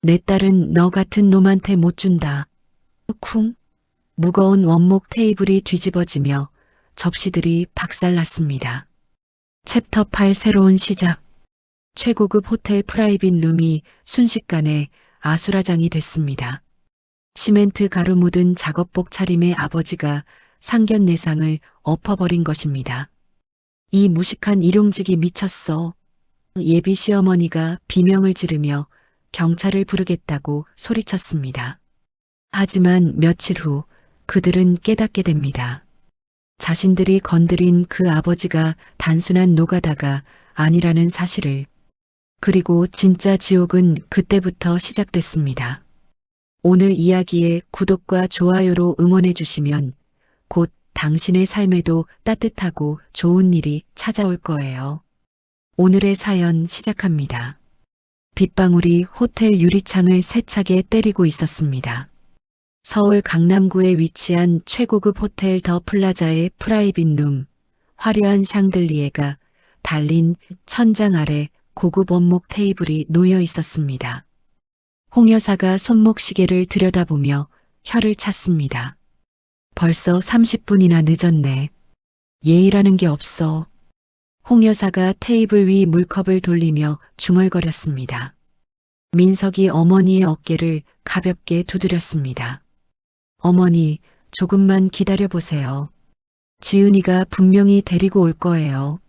내 딸은 너 같은 놈한테 못 준다. 쿵. 무거운 원목 테이블이 뒤집어지며 접시들이 박살났습니다. 챕터 8 새로운 시작. 최고급 호텔 프라이빗 룸이 순식간에 아수라장이 됐습니다. 시멘트 가루 묻은 작업복 차림의 아버지가 상견례상을 엎어버린 것입니다. 이 무식한 일용직이 미쳤어. 예비 시어머니가 비명을 지르며 경찰을 부르겠다고 소리쳤습니다. 하지만 며칠 후 그들은 깨닫게 됩니다. 자신들이 건드린 그 아버지가 단순한 노가다가 아니라는 사실을. 그리고 진짜 지옥은 그때부터 시작됐습니다. 오늘 이야기에 구독과 좋아요로 응원해 주시면 곧 당신의 삶에도 따뜻하고 좋은 일이 찾아올 거예요. 오늘의 사연 시작합니다. 빗방울이 호텔 유리창을 세차게 때리고 있었습니다. 서울 강남구에 위치한 최고급 호텔 더 플라자의 프라이빗 룸, 화려한 샹들리에가 달린 천장 아래 고급 원목 테이블이 놓여 있었습니다. 홍 여사가 손목시계를 들여다보며 혀를 찼습니다. 벌써 30분이나 늦었네. 예의라는 게 없어. 홍 여사가 테이블 위 물컵을 돌리며 중얼거렸습니다. 민석이 어머니의 어깨를 가볍게 두드렸습니다. 어머니, 조금만 기다려보세요. 지은이가 분명히 데리고 올 거예요.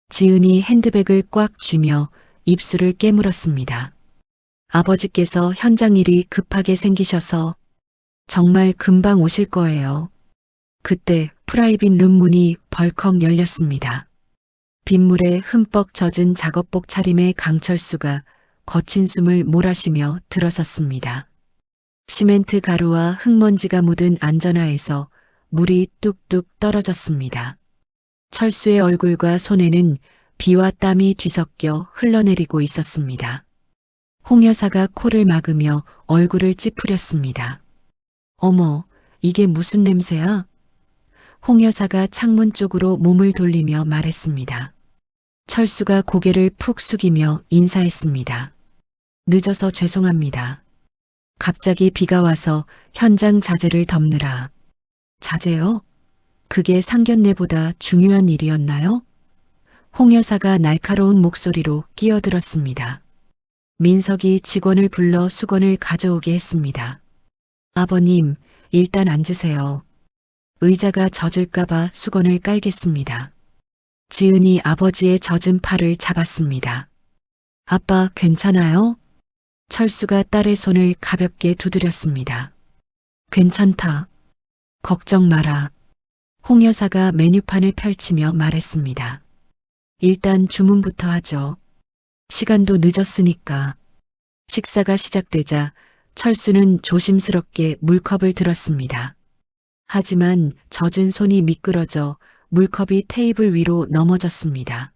지은이 핸드백을 꽉 쥐며 입술을 깨물었습니다. 아버지께서 현장 일이 급하게 생기셔서 정말 금방 오실 거예요. 그때 프라이빗 룸 문이 벌컥 열렸습니다. 빗물에 흠뻑 젖은 작업복 차림의 강철수가 거친 숨을 몰아쉬며 들어섰습니다. 시멘트 가루와 흙먼지가 묻은 안전화에서 물이 뚝뚝 떨어졌습니다. 철수의 얼굴과 손에는 비와 땀이 뒤섞여 흘러내리고 있었습니다. 홍 여사가 코를 막으며 얼굴을 찌푸렸습니다. 어머, 이게 무슨 냄새야? 홍 여사가 창문 쪽으로 몸을 돌리며 말했습니다. 철수가 고개를 푹 숙이며 인사했습니다. 늦어서 죄송합니다. 갑자기 비가 와서 현장 자재를 덮느라. 자재요? 그게 상견례보다 중요한 일이었나요? 홍 여사가 날카로운 목소리로 끼어들었습니다. 민석이 직원을 불러 수건을 가져오게 했습니다. 아버님, 일단 앉으세요. 의자가 젖을까봐 수건을 깔겠습니다. 지은이 아버지의 젖은 팔을 잡았습니다. 아빠, 괜찮아요? 철수가 딸의 손을 가볍게 두드렸습니다. 괜찮다. 걱정 마라. 홍 여사가 메뉴판을 펼치며 말했습니다. 일단 주문부터 하죠. 시간도 늦었으니까. 식사가 시작되자 철수는 조심스럽게 물컵을 들었습니다. 하지만 젖은 손이 미끄러져 물컵이 테이블 위로 넘어졌습니다.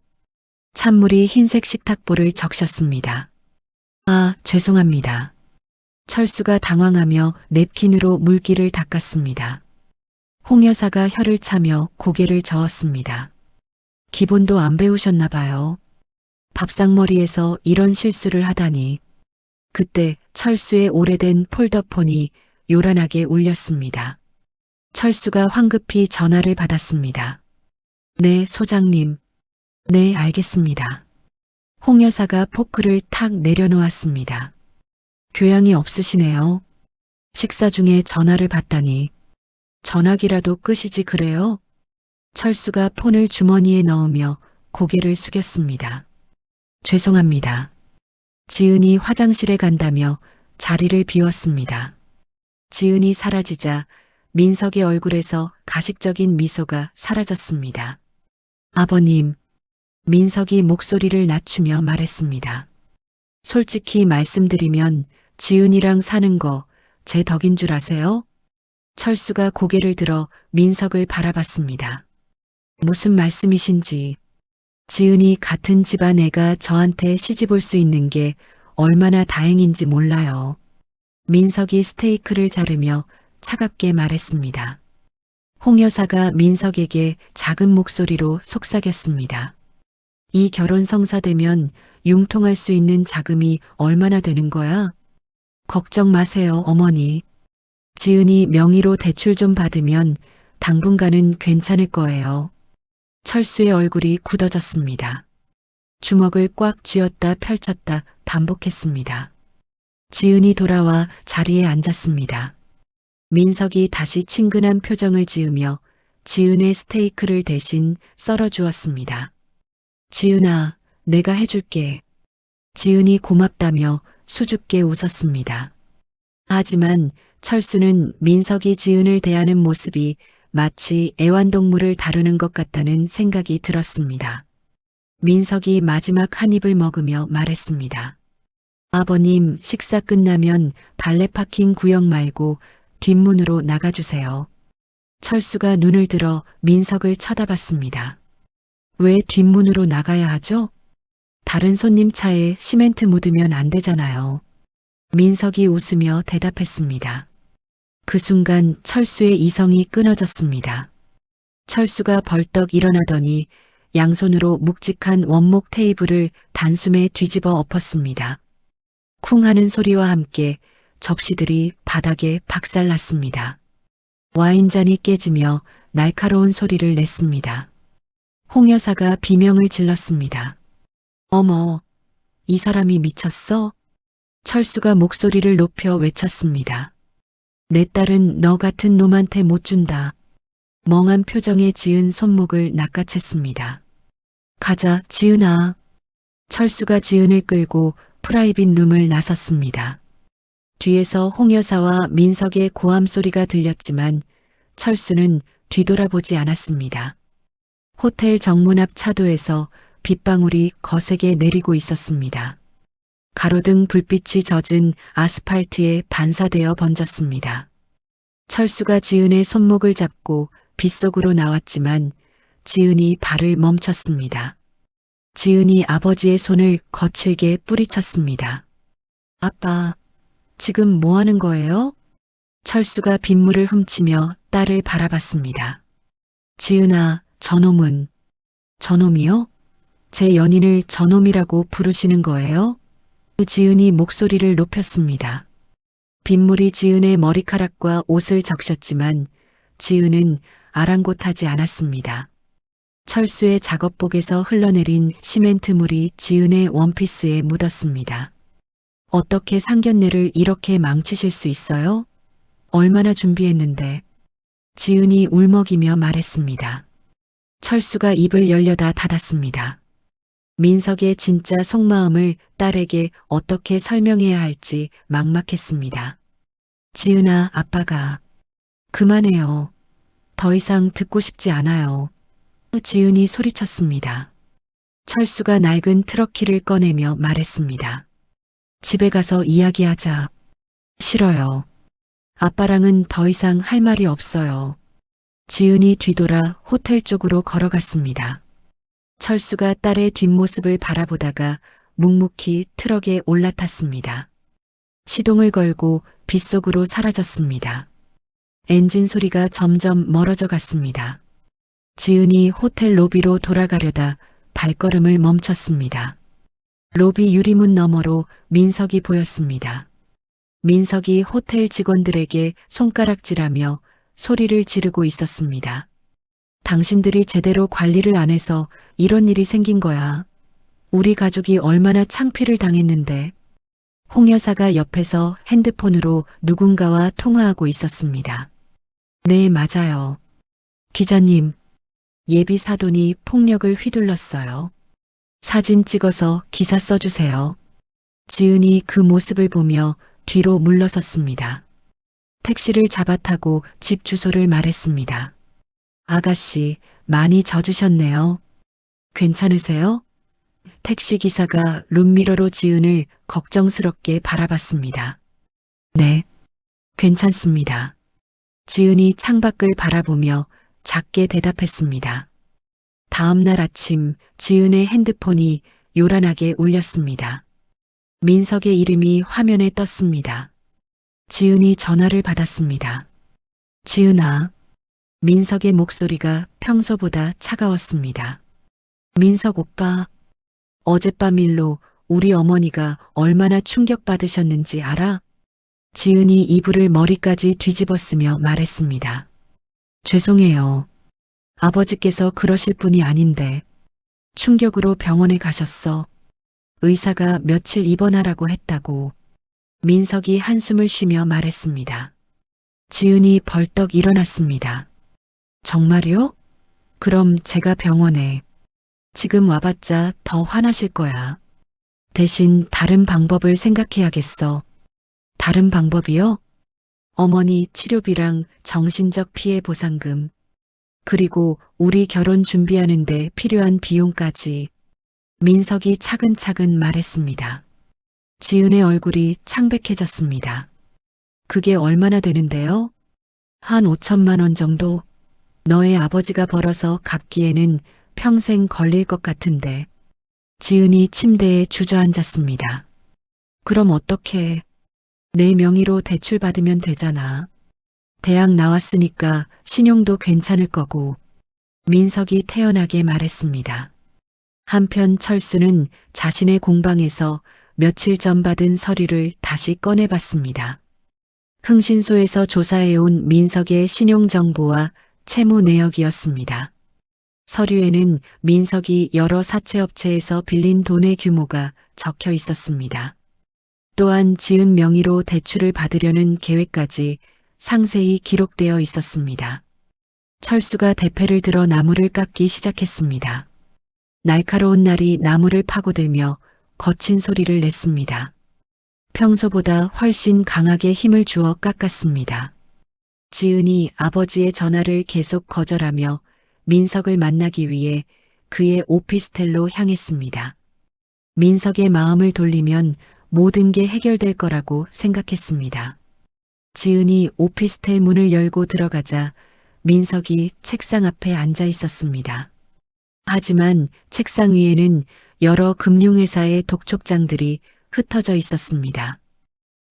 찬물이 흰색 식탁볼을 적셨습니다. 아, 죄송합니다. 철수가 당황하며 냅킨으로 물기를 닦았습니다. 홍 여사가 혀를 차며 고개를 저었습니다. 기본도 안 배우셨나 봐요. 밥상머리에서 이런 실수를 하다니. 그때 철수의 오래된 폴더폰이 요란하게 울렸습니다. 철수가 황급히 전화를 받았습니다. 네, 소장님. 네, 알겠습니다. 홍 여사가 포크를 탁 내려놓았습니다. 교양이 없으시네요. 식사 중에 전화를 받다니. 전화기라도 끄시지 그래요? 철수가 폰을 주머니에 넣으며 고개를 숙였습니다. 죄송합니다. 지은이 화장실에 간다며 자리를 비웠습니다. 지은이 사라지자 민석의 얼굴에서 가식적인 미소가 사라졌습니다. 아버님, 민석이 목소리를 낮추며 말했습니다. 솔직히 말씀드리면 지은이랑 사는 거 제 덕인 줄 아세요? 철수가 고개를 들어 민석을 바라봤습니다. 무슨 말씀이신지. 지은이 같은 집안 애가 저한테 시집 올 수 있는 게 얼마나 다행인지 몰라요. 민석이 스테이크를 자르며 차갑게 말했습니다. 홍 여사가 민석에게 작은 목소리로 속삭였습니다. 이 결혼 성사되면 융통할 수 있는 자금이 얼마나 되는 거야? 걱정 마세요, 어머니. 지은이 명의로 대출 좀 받으면 당분간은 괜찮을 거예요. 철수의 얼굴이 굳어졌습니다. 주먹을 꽉 쥐었다 펼쳤다 반복했습니다. 지은이 돌아와 자리에 앉았습니다. 민석이 다시 친근한 표정을 지으며 지은의 스테이크를 대신 썰어 주었습니다. 지은아, 내가 해줄게. 지은이 고맙다며 수줍게 웃었습니다. 하지만 철수는 민석이 지은을 대하는 모습이 마치 애완동물을 다루는 것 같다는 생각이 들었습니다. 민석이 마지막 한 입을 먹으며 말했습니다. 아버님, 식사 끝나면 발레 파킹 구역 말고 뒷문으로 나가주세요. 철수가 눈을 들어 민석을 쳐다봤습니다. 왜 뒷문으로 나가야 하죠? 다른 손님 차에 시멘트 묻으면 안 되잖아요. 민석이 웃으며 대답했습니다. 그 순간 철수의 이성이 끊어졌습니다. 철수가 벌떡 일어나더니 양손으로 묵직한 원목 테이블을 단숨에 뒤집어 엎었습니다. 쿵 하는 소리와 함께 접시들이 바닥에 박살났습니다. 와인잔이 깨지며 날카로운 소리를 냈습니다. 홍 여사가 비명을 질렀습니다. 어머, 이 사람이 미쳤어? 철수가 목소리를 높여 외쳤습니다. 내 딸은 너 같은 놈한테 못 준다. 멍한 표정에 지은 손목을 낚아챘습니다. 가자, 지은아. 철수가 지은을 끌고 프라이빗 룸을 나섰습니다. 뒤에서 홍 여사와 민석의 고함 소리가 들렸지만 철수는 뒤돌아보지 않았습니다. 호텔 정문 앞 차도에서 빗방울이 거세게 내리고 있었습니다. 가로등 불빛이 젖은 아스팔트에 반사되어 번졌습니다. 철수가 지은의 손목을 잡고 빗속으로 나왔지만 지은이 발을 멈췄습니다. 지은이 아버지의 손을 거칠게 뿌리쳤습니다. 아빠, 지금 뭐 하는 거예요? 철수가 빗물을 훔치며 딸을 바라봤습니다. 지은아, 저놈은. 저놈이요? 제 연인을 저놈이라고 부르시는 거예요? 지은이 목소리를 높였습니다. 빗물이 지은의 머리카락과 옷을 적셨지만 지은은 아랑곳하지 않았습니다. 철수의 작업복에서 흘러내린 시멘트물이 지은의 원피스에 묻었습니다. 어떻게 상견례를 이렇게 망치실 수 있어요? 얼마나 준비했는데. 지은이 울먹이며 말했습니다. 철수가 입을 열려다 닫았습니다. 민석의 진짜 속마음을 딸에게 어떻게 설명해야 할지 막막했습니다. 지은아, 아빠가. 그만해요. 더 이상 듣고 싶지 않아요. 지은이 소리쳤습니다. 철수가 낡은 트럭키를 꺼내며 말했습니다. 집에 가서 이야기하자. 싫어요. 아빠랑은 더 이상 할 말이 없어요. 지은이 뒤돌아 호텔 쪽으로 걸어갔습니다. 철수가 딸의 뒷모습을 바라보다가 묵묵히 트럭에 올라탔습니다. 시동을 걸고 빗속으로 사라졌습니다. 엔진 소리가 점점 멀어져 갔습니다. 지은이 호텔 로비로 돌아가려다 발걸음을 멈췄습니다. 로비 유리문 너머로 민석이 보였습니다. 민석이 호텔 직원들에게 손가락질하며 소리를 지르고 있었습니다. 당신들이 제대로 관리를 안 해서 이런 일이 생긴 거야. 우리 가족이 얼마나 창피를 당했는데. 홍 여사가 옆에서 핸드폰으로 누군가와 통화하고 있었습니다. 네, 맞아요. 기자님, 예비 사돈이 폭력을 휘둘렀어요. 사진 찍어서 기사 써주세요. 지은이 그 모습을 보며 뒤로 물러섰습니다. 택시를 잡아 타고 집 주소를 말했습니다. 아가씨, 많이 젖으셨네요. 괜찮으세요? 택시기사가 룸미러로 지은을 걱정스럽게 바라봤습니다. 네, 괜찮습니다. 지은이 창밖을 바라보며 작게 대답했습니다. 다음 날 아침 지은의 핸드폰이 요란하게 울렸습니다. 민석의 이름이 화면에 떴습니다. 지은이 전화를 받았습니다. 지은아. 민석의 목소리가 평소보다 차가웠습니다. 민석 오빠, 어젯밤 일로 우리 어머니가 얼마나 충격받으셨는지 알아? 지은이 이불을 머리까지 뒤집었으며 말했습니다. 죄송해요. 아버지께서 그러실 분이 아닌데. 충격으로 병원에 가셨어. 의사가 며칠 입원하라고 했다고. 민석이 한숨을 쉬며 말했습니다. 지은이 벌떡 일어났습니다. 정말요? 그럼 제가 병원에. 지금 와봤자 더 화나실 거야. 대신 다른 방법을 생각해야겠어. 다른 방법이요? 어머니 치료비랑 정신적 피해 보상금, 그리고 우리 결혼 준비하는데 필요한 비용까지. 민석이 차근차근 말했습니다. 지은의 얼굴이 창백해졌습니다. 그게 얼마나 되는데요? 한 5천만 원 정도? 너의 아버지가 벌어서 갚기에는 평생 걸릴 것 같은데. 지은이 침대에 주저앉았습니다. 그럼 어떻게? 내 명의로 대출 받으면 되잖아. 대학 나왔으니까 신용도 괜찮을 거고. 민석이 태연하게 말했습니다. 한편 철수는 자신의 공방에서 며칠 전 받은 서류를 다시 꺼내봤습니다. 흥신소에서 조사해온 민석의 신용정보와 채무 내역이었습니다. 서류에는 민석이 여러 사채업체에서 빌린 돈의 규모가 적혀 있었습니다. 또한 지은 명의로 대출을 받으려는 계획까지 상세히 기록되어 있었습니다. 철수가 대패를 들어 나무를 깎기 시작했습니다. 날카로운 날이 나무를 파고들며 거친 소리를 냈습니다. 평소보다 훨씬 강하게 힘을 주어 깎았습니다. 지은이 아버지의 전화를 계속 거절하며 민석을 만나기 위해 그의 오피스텔로 향했습니다. 민석의 마음을 돌리면 모든 게 해결될 거라고 생각했습니다. 지은이 오피스텔 문을 열고 들어가자 민석이 책상 앞에 앉아 있었습니다. 하지만 책상 위에는 여러 금융회사의 독촉장들이 흩어져 있었습니다.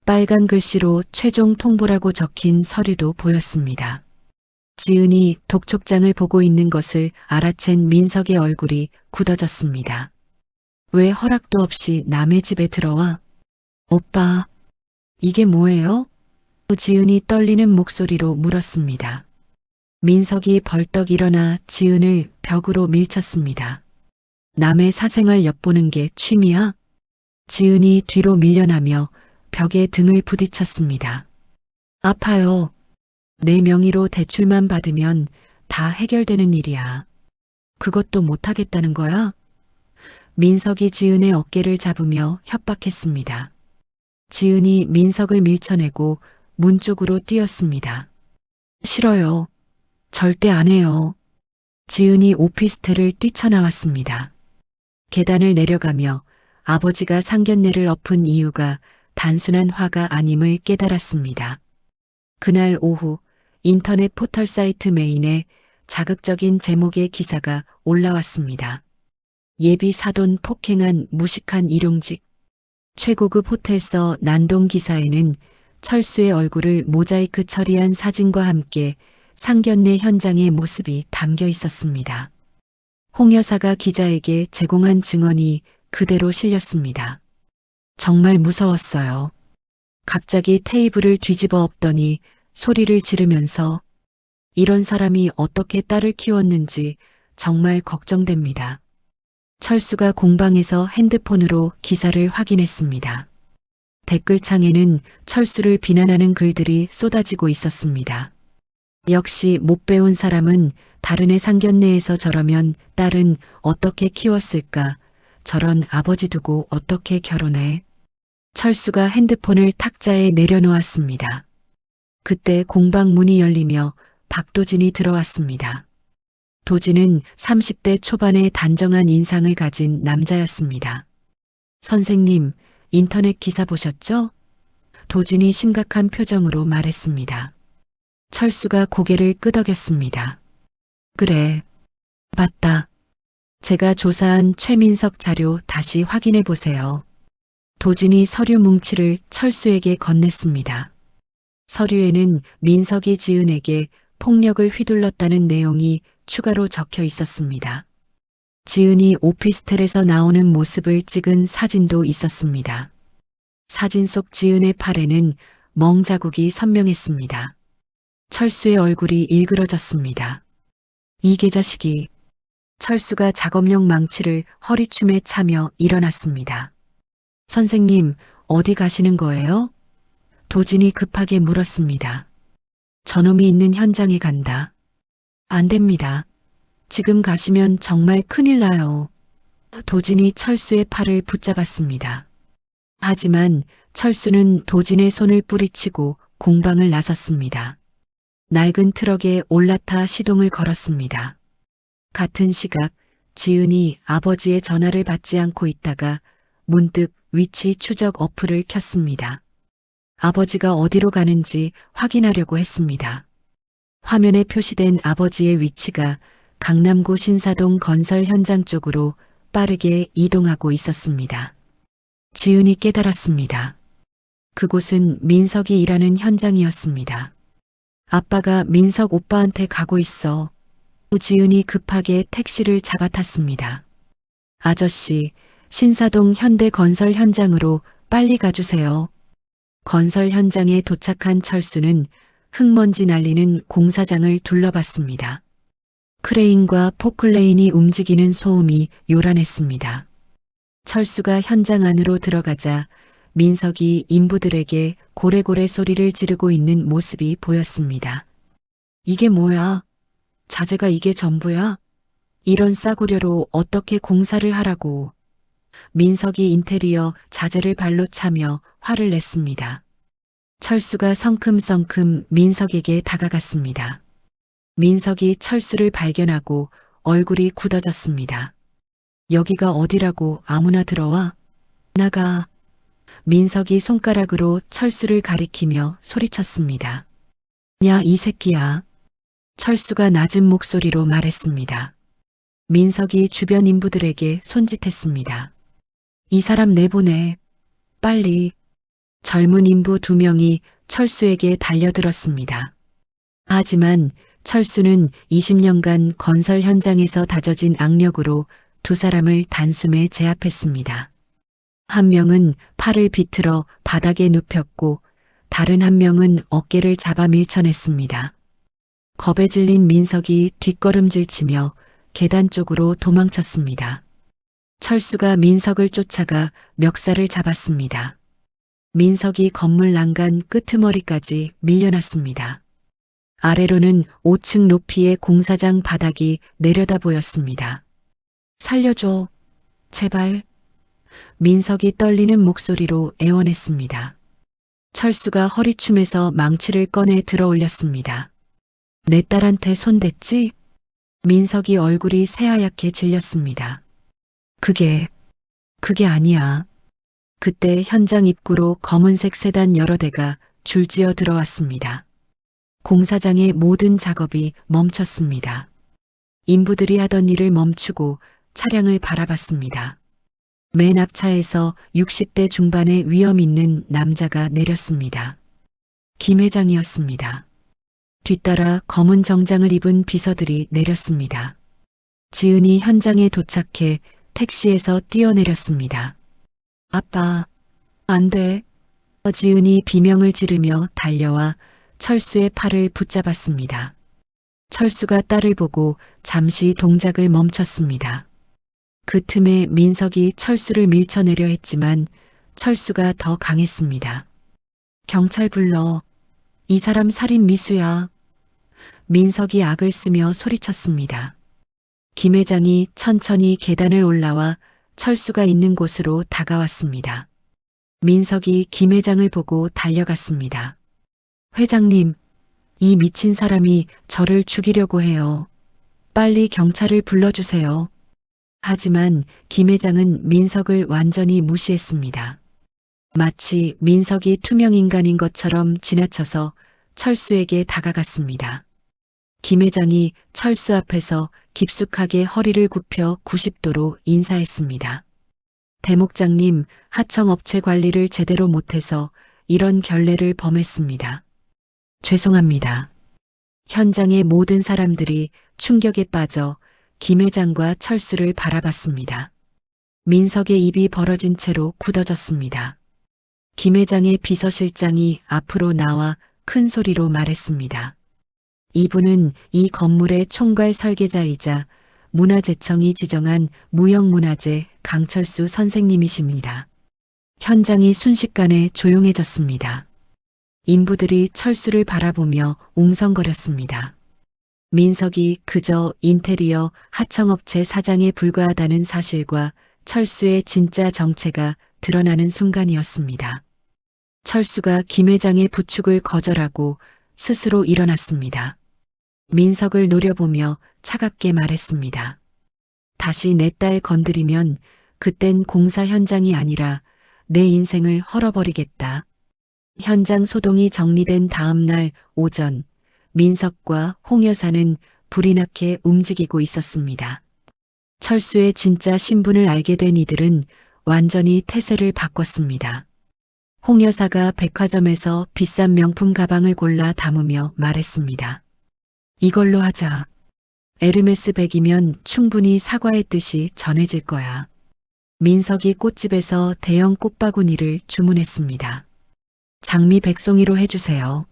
빨간 글씨로 최종 통보라고 적힌 서류도 보였습니다. 지은이 독촉장을 보고 있는 것을 알아챈 민석의 얼굴이 굳어졌습니다. 왜 허락도 없이 남의 집에 들어와? 오빠, 이게 뭐예요? 지은이 떨리는 목소리로 물었습니다. 민석이 벌떡 일어나 지은을 벽으로 밀쳤습니다. 남의 사생활 엿보는 게 취미야? 지은이 뒤로 밀려나며 벽에 등을 부딪혔습니다. 아파요. 내 명의로 대출만 받으면 다 해결되는 일이야. 그것도 못하겠다는 거야? 민석이 지은의 어깨를 잡으며 협박했습니다. 지은이 민석을 밀쳐내고 문 쪽으로 뛰었습니다. 싫어요. 절대 안 해요. 지은이 오피스텔을 뛰쳐나왔습니다. 계단을 내려가며 아버지가 상견례를 엎은 이유가 단순한 화가 아님을 깨달았습니다. 그날 오후 인터넷 포털 사이트 메인에 자극적인 제목의 기사가 올라왔습니다. 예비 사돈 폭행한 무식한 일용직. 최고급 호텔서 난동 기사에는 철수의 얼굴을 모자이크 처리한 사진과 함께 상견례 현장의 모습이 담겨 있었습니다. 홍 여사가 기자에게 제공한 증언이 그대로 실렸습니다. 정말 무서웠어요. 갑자기 테이블을 뒤집어 엎더니 소리를 지르면서 이런 사람이 어떻게 딸을 키웠는지 정말 걱정됩니다. 철수가 공방에서 핸드폰으로 기사를 확인했습니다. 댓글창에는 철수를 비난하는 글들이 쏟아지고 있었습니다. 역시 못 배운 사람은 다른 애 상견례에서 저러면 딸은 어떻게 키웠을까? 저런 아버지 두고 어떻게 결혼해? 철수가 핸드폰을 탁자에 내려놓았습니다. 그때 공방 문이 열리며 박도진이 들어왔습니다. 도진은 30대 초반의 단정한 인상을 가진 남자였습니다. 선생님, 인터넷 기사 보셨죠? 도진이 심각한 표정으로 말했습니다. 철수가 고개를 끄덕였습니다. 그래, 맞다. 제가 조사한 최민석 자료 다시 확인해 보세요. 도진이 서류 뭉치를 철수에게 건넸습니다. 서류에는 민석이 지은에게 폭력을 휘둘렀다는 내용이 추가로 적혀 있었습니다. 지은이 오피스텔에서 나오는 모습을 찍은 사진도 있었습니다. 사진 속 지은의 팔에는 멍 자국이 선명했습니다. 철수의 얼굴이 일그러졌습니다. 이 계자식이. 철수가 작업용 망치를 허리춤에 차며 일어났습니다. 선생님, 어디 가시는 거예요? 도진이 급하게 물었습니다. 저놈이 있는 현장에 간다. 안 됩니다. 지금 가시면 정말 큰일 나요. 도진이 철수의 팔을 붙잡았습니다. 하지만 철수는 도진의 손을 뿌리치고 공방을 나섰습니다. 낡은 트럭에 올라타 시동을 걸었습니다. 같은 시각 지은이 아버지의 전화를 받지 않고 있다가 문득 위치 추적 어플을 켰습니다. 아버지가 어디로 가는지 확인하려고 했습니다. 화면에 표시된 아버지의 위치가 강남구 신사동 건설 현장 쪽으로 빠르게 이동하고 있었습니다. 지은이 깨달았습니다. 그곳은 민석이 일하는 현장이었습니다. 아빠가 민석 오빠한테 가고 있어. 지은이 급하게 택시를 잡아탔습니다. 아저씨, 신사동 현대건설 현장으로 빨리 가주세요. 건설 현장에 도착한 철수는 흙먼지 날리는 공사장을 둘러봤습니다. 크레인과 포클레인이 움직이는 소음이 요란했습니다. 철수가 현장 안으로 들어가자 민석이 인부들에게 고래고래 소리를 지르고 있는 모습이 보였습니다. 이게 뭐야? 자재가 이게 전부야? 이런 싸구려로 어떻게 공사를 하라고. 민석이 인테리어 자재를 발로 차며 화를 냈습니다. 철수가 성큼성큼 민석에게 다가갔습니다. 민석이 철수를 발견하고 얼굴이 굳어졌습니다. 여기가 어디라고 아무나 들어와? 나가. 민석이 손가락으로 철수를 가리키며 소리쳤습니다. 야, 이 새끼야. 철수가 낮은 목소리로 말했습니다. 민석이 주변 인부들에게 손짓했습니다. 이 사람 내보내. 빨리. 젊은 인부 2명이 철수에게 달려들었습니다. 하지만 철수는 20년간 건설 현장에서 다져진 악력으로 2사람을 단숨에 제압했습니다. 한 명은 팔을 비틀어 바닥에 눕혔고 다른 한 명은 어깨를 잡아 밀쳐냈습니다. 겁에 질린 민석이 뒷걸음질치며 계단 쪽으로 도망쳤습니다. 철수가 민석을 쫓아가 멱살을 잡았습니다. 민석이 건물 난간 끄트머리까지 밀려났습니다. 아래로는 5층 높이의 공사장 바닥이 내려다 보였습니다. 살려줘. 제발. 민석이 떨리는 목소리로 애원했습니다. 철수가 허리춤에서 망치를 꺼내 들어 올렸습니다. 내 딸한테 손댔지? 민석이 얼굴이 새하얗게 질렸습니다. 그게 아니야. 그때 현장 입구로 검은색 세단 여러 대가 줄지어 들어왔습니다. 공사장의 모든 작업이 멈췄습니다. 인부들이 하던 일을 멈추고 차량을 바라봤습니다. 맨 앞차에서 60대 중반의 위험 있는 남자가 내렸습니다. 김 회장이었습니다. 뒤따라 검은 정장을 입은 비서들이 내렸습니다. 지은이 현장에 도착해 택시에서 뛰어내렸습니다. 아빠, 안 돼. 지은이 비명을 지르며 달려와 철수의 팔을 붙잡았습니다. 철수가 딸을 보고 잠시 동작을 멈췄습니다. 그 틈에 민석이 철수를 밀쳐내려 했지만 철수가 더 강했습니다. 경찰 불러. 이 사람 살인 미수야. 민석이 악을 쓰며 소리쳤습니다. 김 회장이 천천히 계단을 올라와 철수가 있는 곳으로 다가왔습니다. 민석이 김 회장을 보고 달려갔습니다. 회장님, 이 미친 사람이 저를 죽이려고 해요. 빨리 경찰을 불러주세요. 하지만 김 회장은 민석을 완전히 무시했습니다. 마치 민석이 투명인간인 것처럼 지나쳐서 철수에게 다가갔습니다. 김 회장이 철수 앞에서 깊숙하게 허리를 굽혀 90도로 인사했습니다. 대목장님, 하청업체 관리를 제대로 못해서 이런 결례를 범했습니다. 죄송합니다. 현장의 모든 사람들이 충격에 빠져 김 회장과 철수를 바라봤습니다. 민석의 입이 벌어진 채로 굳어졌습니다. 김 회장의 비서실장이 앞으로 나와 큰 소리로 말했습니다. 이분은 이 건물의 총괄 설계자이자 문화재청이 지정한 무형문화재 강철수 선생님이십니다. 현장이 순식간에 조용해졌습니다. 인부들이 철수를 바라보며 웅성거렸습니다. 민석이 그저 인테리어 하청업체 사장에 불과하다는 사실과 철수의 진짜 정체가 드러나는 순간이었습니다. 철수가 김 회장의 부축을 거절하고 스스로 일어났습니다. 민석을 노려보며 차갑게 말했습니다. 다시 내 딸 건드리면 그땐 공사 현장이 아니라 내 인생을 헐어버리겠다. 현장 소동이 정리된 다음 날 오전, 민석과 홍 여사는 불이 나게 움직이고 있었습니다. 철수의 진짜 신분을 알게 된 이들은 완전히 태세를 바꿨습니다. 홍 여사가 백화점에서 비싼 명품 가방을 골라 담으며 말했습니다. 이걸로 하자. 에르메스 백이면 충분히 사과의 뜻이 전해질 거야. 민석이 꽃집에서 대형 꽃바구니를 주문했습니다. 장미 백송이로 해주세요.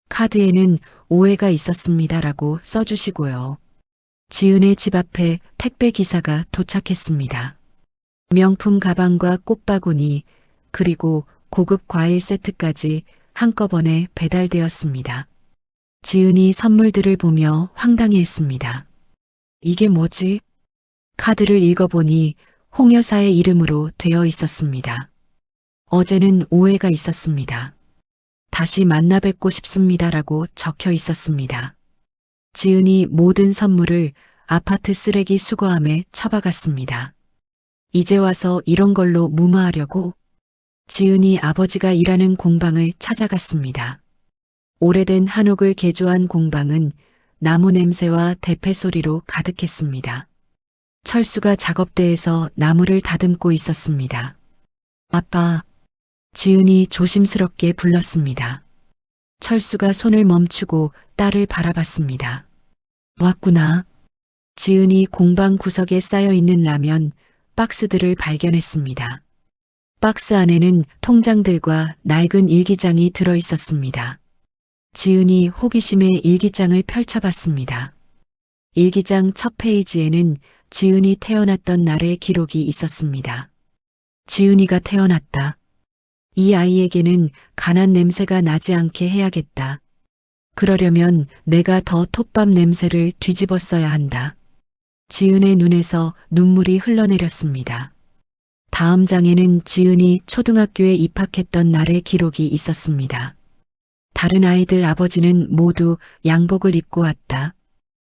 카드에는 오해가 있었습니다라고 써주시고요. 지은의 집 앞에 택배 기사가 도착했습니다. 명품 가방과 꽃바구니 그리고 고급 과일 세트까지 한꺼번에 배달되었습니다. 지은이 선물들을 보며 황당해했습니다. 이게 뭐지? 카드를 읽어보니 홍 여사의 이름으로 되어 있었습니다. 어제는 오해가 있었습니다. 다시 만나 뵙고 싶습니다라고 적혀 있었습니다. 지은이 모든 선물을 아파트 쓰레기 수거함에 처박았습니다. 이제 와서 이런 걸로 무마하려고? 지은이 아버지가 일하는 공방을 찾아갔습니다. 오래된 한옥을 개조한 공방은 나무 냄새와 대패 소리로 가득했습니다. 철수가 작업대에서 나무를 다듬고 있었습니다. 아빠, 지은이 조심스럽게 불렀습니다. 철수가 손을 멈추고 딸을 바라봤습니다. 왔구나. 지은이 공방 구석에 쌓여있는 라면 박스들을 발견했습니다. 박스 안에는 통장들과 낡은 일기장이 들어있었습니다. 지은이 호기심에 일기장을 펼쳐봤습니다. 일기장 첫 페이지에는 지은이 태어났던 날의 기록이 있었습니다. 지은이가 태어났다. 이 아이에게는 가난 냄새가 나지 않게 해야겠다. 그러려면 내가 더 톱밥 냄새를 뒤집었어야 한다. 지은의 눈에서 눈물이 흘러내렸습니다. 다음 장에는 지은이 초등학교에 입학했던 날의 기록이 있었습니다. 다른 아이들 아버지는 모두 양복을 입고 왔다.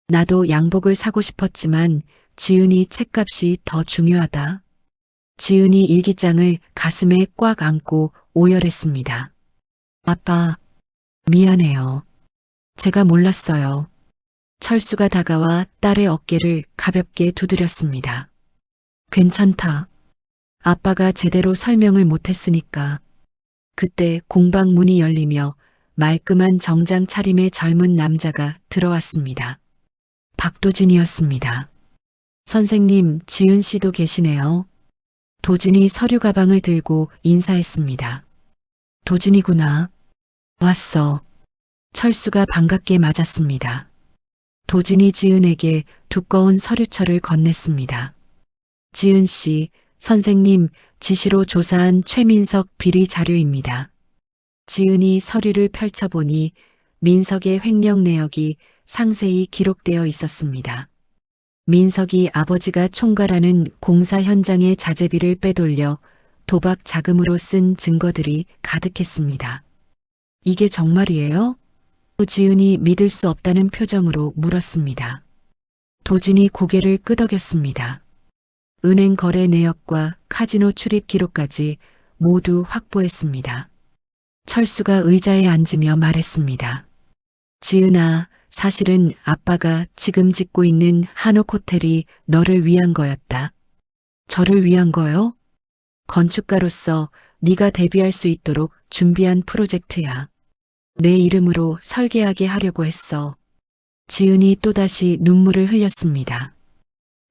나도 양복을 사고 싶었지만 지은이 책값이 더 중요하다. 지은이 일기장을 가슴에 꽉 안고 오열했습니다. 아빠, 미안해요. 제가 몰랐어요. 철수가 다가와 딸의 어깨를 가볍게 두드렸습니다. 괜찮다. 아빠가 제대로 설명을 못했으니까. 그때 공방 문이 열리며 말끔한 정장 차림의 젊은 남자가 들어왔습니다. 박도진이었습니다. 선생님, 지은 씨도 계시네요. 도진이 서류 가방을 들고 인사했습니다. 도진이구나. 왔어. 철수가 반갑게 맞았습니다. 도진이 지은에게 두꺼운 서류철을 건넸습니다. 지은 씨, 선생님 지시로 조사한 최민석 비리 자료입니다. 지은이 서류를 펼쳐보니 민석의 횡령 내역이 상세히 기록되어 있었습니다. 민석이 아버지가 총괄하는 공사 현장의 자재비를 빼돌려 도박 자금으로 쓴 증거들이 가득했습니다. 이게 정말이에요? 지은이 믿을 수 없다는 표정으로 물었습니다. 도진이 고개를 끄덕였습니다. 은행 거래 내역과 카지노 출입 기록까지 모두 확보했습니다. 철수가 의자에 앉으며 말했습니다. 지은아, 사실은 아빠가 지금 짓고 있는 한옥 호텔이 너를 위한 거였다. 저를 위한 거요? 건축가로서 네가 데뷔할 수 있도록 준비한 프로젝트야. 내 이름으로 설계하게 하려고 했어. 지은이 또다시 눈물을 흘렸습니다.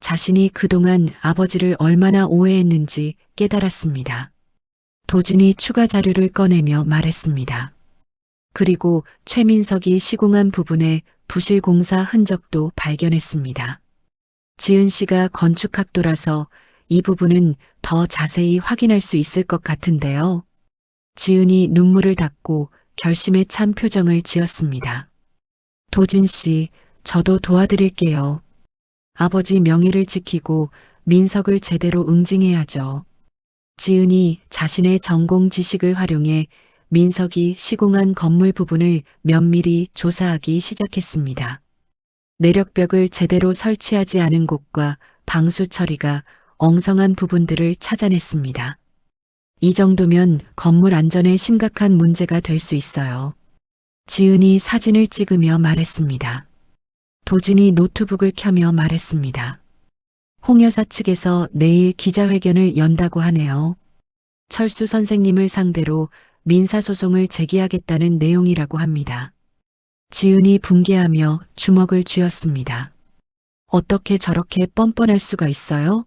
자신이 그동안 아버지를 얼마나 오해했는지 깨달았습니다. 도진이 추가 자료를 꺼내며 말했습니다. 그리고 최민석이 시공한 부분에 부실 공사 흔적도 발견했습니다. 지은 씨가 건축학도라서 이 부분은 더 자세히 확인할 수 있을 것 같은데요. 지은이 눈물을 닦고 결심에 찬 표정을 지었습니다. 도진 씨, 저도 도와드릴게요. 아버지 명의를 지키고 민석을 제대로 응징해야죠. 지은이 자신의 전공 지식을 활용해 민석이 시공한 건물 부분을 면밀히 조사하기 시작했습니다. 내력벽을 제대로 설치하지 않은 곳과 방수 처리가 엉성한 부분들을 찾아냈습니다. 이 정도면 건물 안전에 심각한 문제가 될 수 있어요. 지은이 사진을 찍으며 말했습니다. 도진이 노트북을 켜며 말했습니다. 홍 여사 측에서 내일 기자회견을 연다고 하네요. 철수 선생님을 상대로 민사소송을 제기하겠다는 내용이라고 합니다. 지은이 분개하며 주먹을 쥐었습니다. 어떻게 저렇게 뻔뻔할 수가 있어요?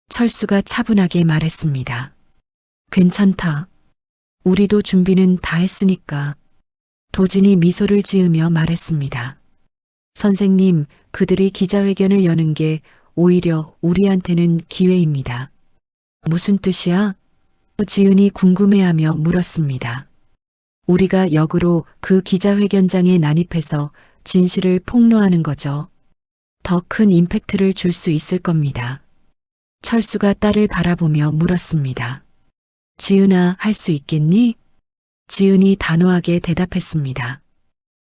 철수가 차분하게 말했습니다. 괜찮다. 우리도 준비는 다 했으니까. 도진이 미소를 지으며 말했습니다. 선생님, 그들이 기자회견을 여는 게 오히려 우리한테는 기회입니다. 무슨 뜻이야? 지은이 궁금해하며 물었습니다. 우리가 역으로 그 기자회견장에 난입해서 진실을 폭로하는 거죠. 더 큰 임팩트를 줄 수 있을 겁니다. 철수가 딸을 바라보며 물었습니다. 지은아, 할 수 있겠니? 지은이 단호하게 대답했습니다.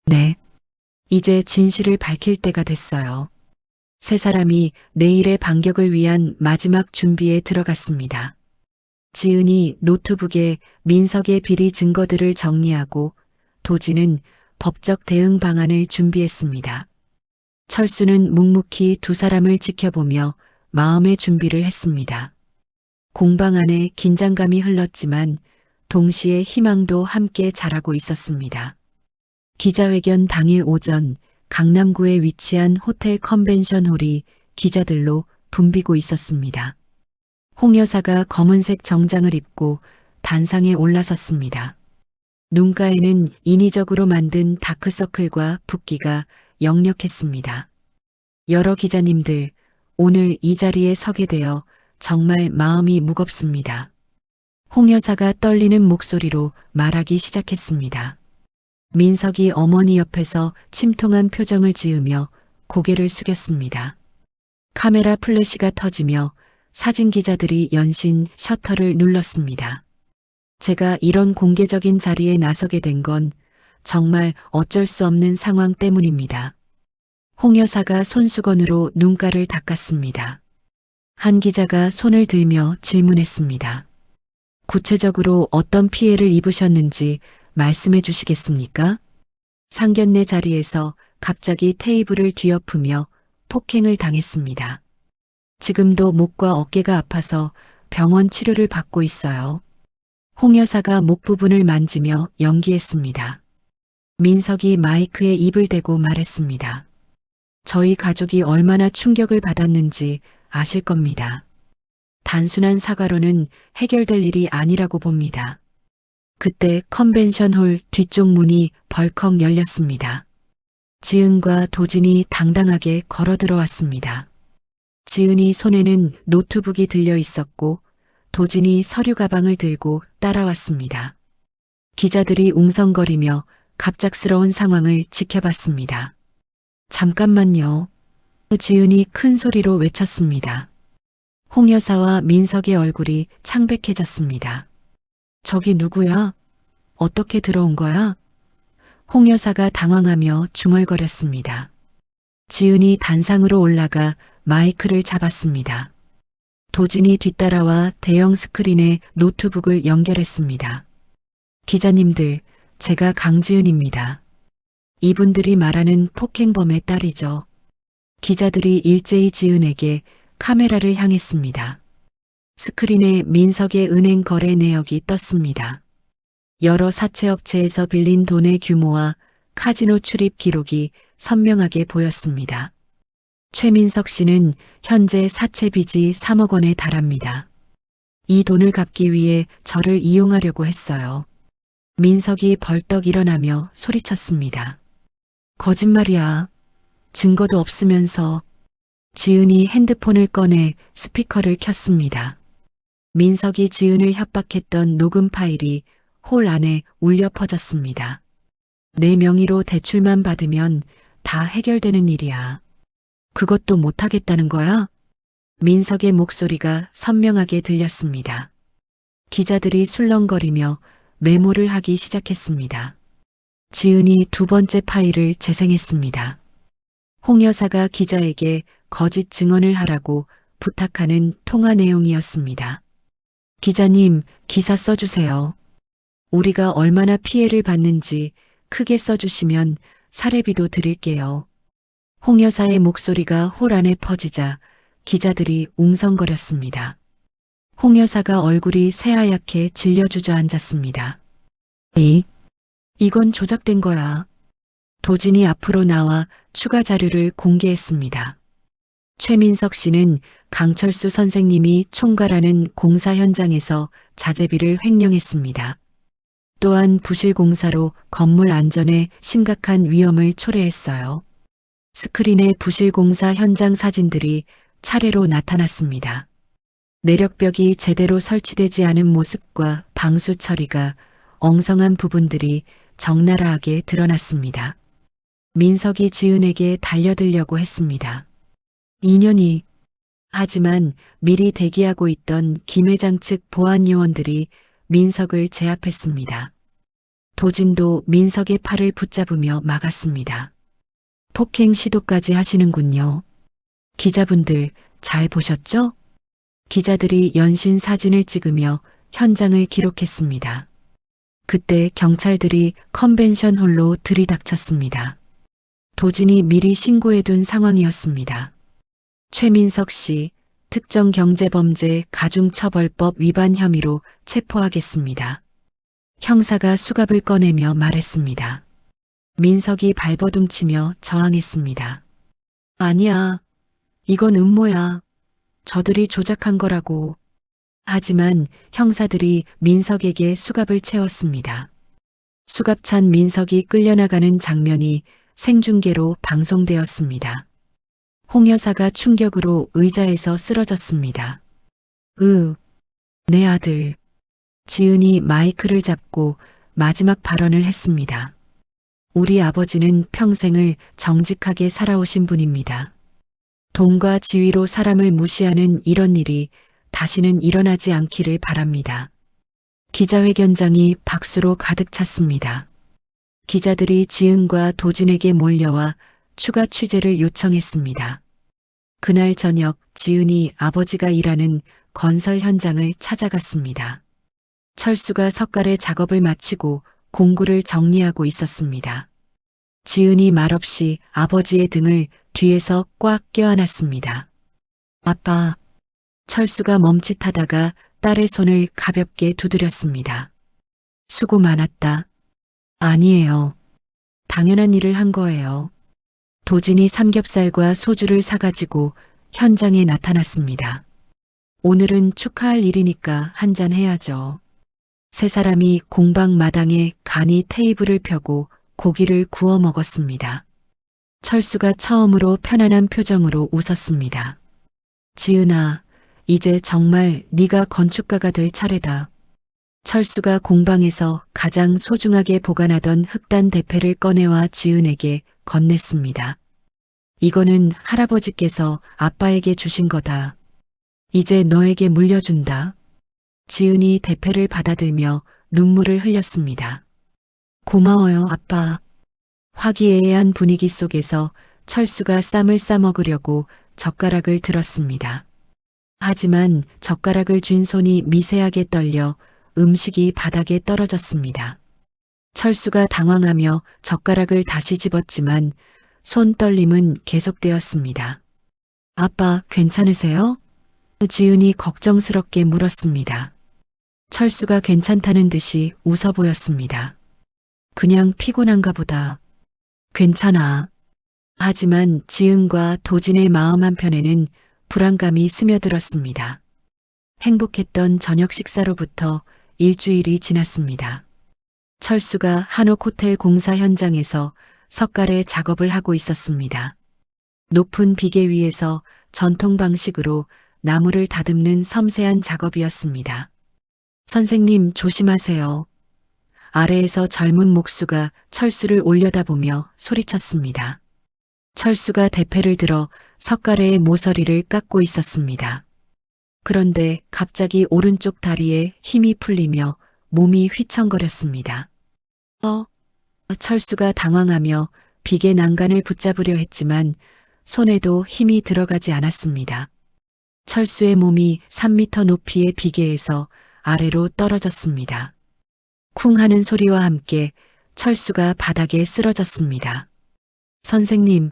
네. 이제 진실을 밝힐 때가 됐어요. 세 사람이 내일의 반격을 위한 마지막 준비에 들어갔습니다. 지은이 노트북에 민석의 비리 증거들을 정리하고 도진은 법적 대응 방안을 준비했습니다. 철수는 묵묵히 두 사람을 지켜보며 마음의 준비를 했습니다. 공방 안에 긴장감이 흘렀지만 동시에 희망도 함께 자라고 있었습니다. 기자회견 당일 오전 강남구에 위치한 호텔 컨벤션홀이 기자들로 붐비고 있었습니다. 홍 여사가 검은색 정장을 입고 단상에 올라섰습니다. 눈가에는 인위적으로 만든 다크서클과 붓기가 역력했습니다. 여러 기자님들, 오늘 이 자리에 서게 되어 정말 마음이 무겁습니다. 홍 여사가 떨리는 목소리로 말하기 시작했습니다. 민석이 어머니 옆에서 침통한 표정을 지으며 고개를 숙였습니다. 카메라 플래시가 터지며 사진 기자들이 연신 셔터를 눌렀습니다. 제가 이런 공개적인 자리에 나서게 된 건 정말 어쩔 수 없는 상황 때문입니다. 홍 여사가 손수건으로 눈가를 닦았습니다. 한 기자가 손을 들며 질문했습니다. 구체적으로 어떤 피해를 입으셨는지 말씀해 주시겠습니까? 상견례 자리에서 갑자기 테이블을 뒤엎으며 폭행을 당했습니다. 지금도 목과 어깨가 아파서 병원 치료를 받고 있어요. 홍 여사가 목 부분을 만지며 연기했습니다. 민석이 마이크에 입을 대고 말했습니다. 저희 가족이 얼마나 충격을 받았는지 아실 겁니다. 단순한 사과로는 해결될 일이 아니라고 봅니다. 그때 컨벤션홀 뒤쪽 문이 벌컥 열렸습니다. 지은과 도진이 당당하게 걸어 들어왔습니다. 지은이 손에는 노트북이 들려 있었고 도진이 서류 가방을 들고 따라왔습니다. 기자들이 웅성거리며 갑작스러운 상황을 지켜봤습니다. 잠깐만요. 지은이 큰 소리로 외쳤습니다. 홍 여사와 민석의 얼굴이 창백해졌습니다. 저기 누구야? 어떻게 들어온 거야? 홍 여사가 당황하며 중얼거렸습니다. 지은이 단상으로 올라가 마이크를 잡았습니다. 도진이 뒤따라와 대형 스크린에 노트북을 연결했습니다. 기자님들, 제가 강지은입니다. 이분들이 말하는 폭행범의 딸이죠. 기자들이 일제히 지은에게 카메라를 향했습니다. 스크린에 민석의 은행 거래 내역이 떴습니다. 여러 사채업체에서 빌린 돈의 규모와 카지노 출입 기록이 선명하게 보였습니다. 최민석 씨는 현재 사채 빚이 3억 원에 달합니다. 이 돈을 갚기 위해 저를 이용하려고 했어요. 민석이 벌떡 일어나며 소리쳤습니다. 거짓말이야. 증거도 없으면서. 지은이 핸드폰을 꺼내 스피커를 켰습니다. 민석이 지은을 협박했던 녹음 파일이 홀 안에 울려 퍼졌습니다. 내 명의로 대출만 받으면 다 해결되는 일이야. 그것도 못하겠다는 거야? 민석의 목소리가 선명하게 들렸습니다. 기자들이 술렁거리며 메모를 하기 시작했습니다. 지은이 두 번째 파일을 재생했습니다. 홍 여사가 기자에게 거짓 증언을 하라고 부탁하는 통화 내용이었습니다. 기자님, 기사 써주세요. 우리가 얼마나 피해를 받는지 크게 써주시면 사례비도 드릴게요. 홍 여사의 목소리가 홀 안에 퍼지자 기자들이 웅성거렸습니다. 홍 여사가 얼굴이 새하얗게 질려 주저앉았습니다. 이건 조작된 거야. 도진이 앞으로 나와 추가 자료를 공개했습니다. 최민석 씨는 강철수 선생님이 총괄하는 공사 현장에서 자재비를 횡령했습니다. 또한 부실 공사로 건물 안전에 심각한 위험을 초래했어요. 스크린에 부실 공사 현장 사진들이 차례로 나타났습니다. 내력벽이 제대로 설치되지 않은 모습과 방수 처리가 엉성한 부분들이 적나라하게 드러났습니다. 민석이 지은에게 달려들려고 했습니다. 2년이. 하지만 미리 대기하고 있던 김 회장 측 보안 요원들이 민석을 제압했습니다. 도진도 민석의 팔을 붙잡으며 막았습니다. 폭행 시도까지 하시는군요. 기자분들 잘 보셨죠? 기자들이 연신 사진을 찍으며 현장을 기록했습니다. 그때 경찰들이 컨벤션 홀로 들이닥쳤습니다. 도진이 미리 신고해둔 상황이었습니다. 최민석 씨, 특정경제범죄 가중처벌법 위반 혐의로 체포하겠습니다. 형사가 수갑을 꺼내며 말했습니다. 민석이 발버둥치며 저항했습니다. 아니야. 이건 음모야. 저들이 조작한 거라고. 하지만 형사들이 민석에게 수갑을 채웠습니다. 수갑 찬 민석이 끌려나가는 장면이 생중계로 방송되었습니다. 홍 여사가 충격으로 의자에서 쓰러졌습니다. 내 아들. 지은이 마이크를 잡고 마지막 발언을 했습니다. 우리 아버지는 평생을 정직하게 살아오신 분입니다. 돈과 지위로 사람을 무시하는 이런 일이 다시는 일어나지 않기를 바랍니다. 기자회견장이 박수로 가득 찼습니다. 기자들이 지은과 도진에게 몰려와 추가 취재를 요청했습니다. 그날 저녁 지은이 아버지가 일하는 건설 현장을 찾아갔습니다. 철수가 석갈의 작업을 마치고 공구를 정리하고 있었습니다. 지은이 말없이 아버지의 등을 뒤에서 꽉 껴안았습니다. 아빠. 철수가 멈칫하다가 딸의 손을 가볍게 두드렸습니다. 수고 많았다. 아니에요. 당연한 일을 한 거예요. 도진이 삼겹살과 소주를 사가지고 현장에 나타났습니다. 오늘은 축하할 일이니까 한잔 해야죠. 세 사람이 공방 마당에 간이 테이블을 펴고 고기를 구워 먹었습니다. 철수가 처음으로 편안한 표정으로 웃었습니다. 지은아, 이제 정말 네가 건축가가 될 차례다. 철수가 공방에서 가장 소중하게 보관하던 흑단 대패를 꺼내와 지은에게 건넸습니다. 이거는 할아버지께서 아빠에게 주신 거다. 이제 너에게 물려준다. 지은이 대패를 받아들며 눈물을 흘렸습니다. 고마워요, 아빠. 화기애애한 분위기 속에서 철수가 쌈을 싸먹으려고 젓가락을 들었습니다. 하지만 젓가락을 쥔 손이 미세하게 떨려 음식이 바닥에 떨어졌습니다. 철수가 당황하며 젓가락을 다시 집었지만 손 떨림은 계속되었습니다. 아빠, 괜찮으세요? 지은이 걱정스럽게 물었습니다. 철수가 괜찮다는 듯이 웃어 보였습니다. 그냥 피곤한가 보다. 괜찮아. 하지만 지은과 도진의 마음 한편에는 불안감이 스며들었습니다. 행복했던 저녁 식사로부터 일주일이 지났습니다. 철수가 한옥 호텔 공사 현장에서 석갈의 작업을 하고 있었습니다. 높은 비계 위에서 전통 방식으로 나무를 다듬는 섬세한 작업이었습니다. 선생님 조심하세요. 아래에서 젊은 목수가 철수를 올려다보며 소리쳤습니다. 철수가 대패를 들어 석가래의 모서리를 깎고 있었습니다. 그런데 갑자기 오른쪽 다리에 힘이 풀리며 몸이 휘청거렸습니다. 철수가 당황하며 비계 난간을 붙잡으려 했지만 손에도 힘이 들어가지 않았습니다. 철수의 몸이 3미터 높이의 비계에서 아래로 떨어졌습니다. 쿵 하는 소리와 함께 철수가 바닥에 쓰러졌습니다. 선생님,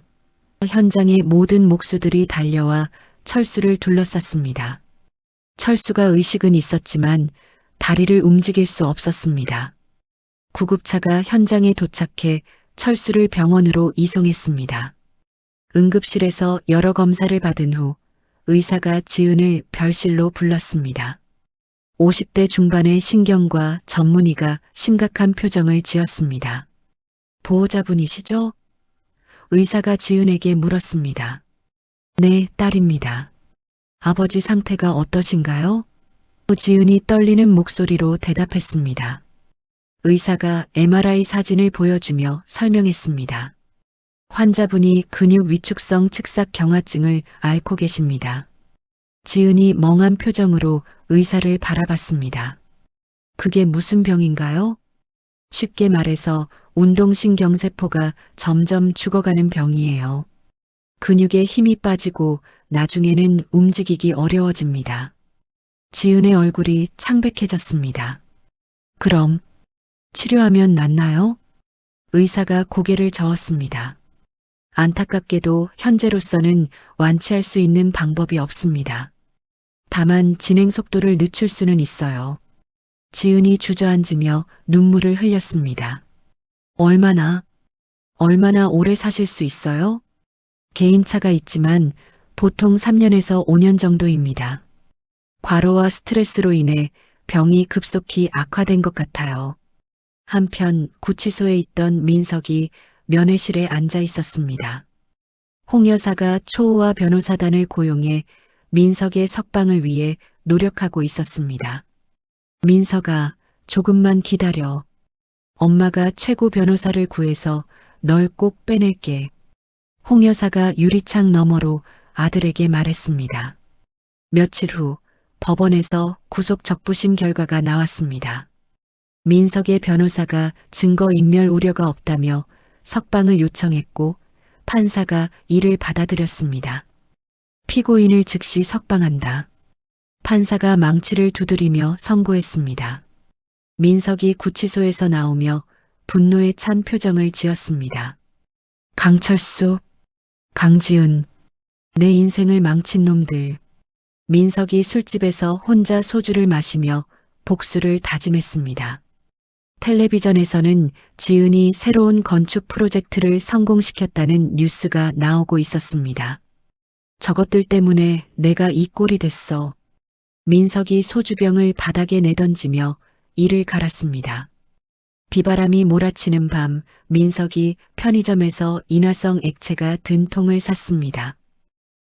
현장의 모든 목수들이 달려와 철수를 둘러쌌습니다. 철수가 의식은 있었지만 다리를 움직일 수 없었습니다. 구급차가 현장에 도착해 철수를 병원으로 이송했습니다. 응급실에서 여러 검사를 받은 후 의사가 지은을 별실로 불렀습니다. 50대 중반의 신경과 전문의가 심각한 표정을 지었습니다. 보호자분이시죠? 의사가 지은에게 물었습니다. 네, 딸입니다. 아버지 상태가 어떠신가요? 지은이 떨리는 목소리로 대답했습니다. 의사가 MRI 사진을 보여주며 설명했습니다. 환자분이 근육 위축성 측삭 경화증을 앓고 계십니다. 지은이 멍한 표정으로 의사를 바라봤습니다. 그게 무슨 병인가요? 쉽게 말해서 운동신경세포가 점점 죽어가는 병이에요. 근육에 힘이 빠지고 나중에는 움직이기 어려워집니다. 지은의 얼굴이 창백해졌습니다. 그럼 치료하면 낫나요? 의사가 고개를 저었습니다. 안타깝게도 현재로서는 완치할 수 있는 방법이 없습니다. 다만 진행 속도를 늦출 수는 있어요. 지은이 주저앉으며 눈물을 흘렸습니다. 얼마나 오래 사실 수 있어요? 개인차가 있지만 보통 3년에서 5년 정도입니다. 과로와 스트레스로 인해 병이 급속히 악화된 것 같아요. 한편 구치소에 있던 민석이 면회실에 앉아 있었습니다. 홍 여사가 초호와 변호사단을 고용해 민석의 석방을 위해 노력하고 있었습니다. 민석아, 조금만 기다려. 엄마가 최고 변호사를 구해서 널 꼭 빼낼게. 홍 여사가 유리창 너머로 아들에게 말했습니다. 며칠 후 법원에서 구속 적부심 결과가 나왔습니다. 민석의 변호사가 증거인멸 우려가 없다며 석방을 요청했고 판사가 이를 받아들였습니다. 피고인을 즉시 석방한다. 판사가 망치를 두드리며 선고했습니다. 민석이 구치소에서 나오며 분노에 찬 표정을 지었습니다. 강철수, 강지은, 내 인생을 망친 놈들. 민석이 술집에서 혼자 소주를 마시며 복수를 다짐했습니다. 텔레비전에서는 지은이 새로운 건축 프로젝트를 성공시켰다는 뉴스가 나오고 있었습니다. 저것들 때문에 내가 이 꼴이 됐어. 민석이 소주병을 바닥에 내던지며 이를 갈았습니다. 비바람이 몰아치는 밤 민석이 편의점에서 인화성 액체가 든 통을 샀습니다.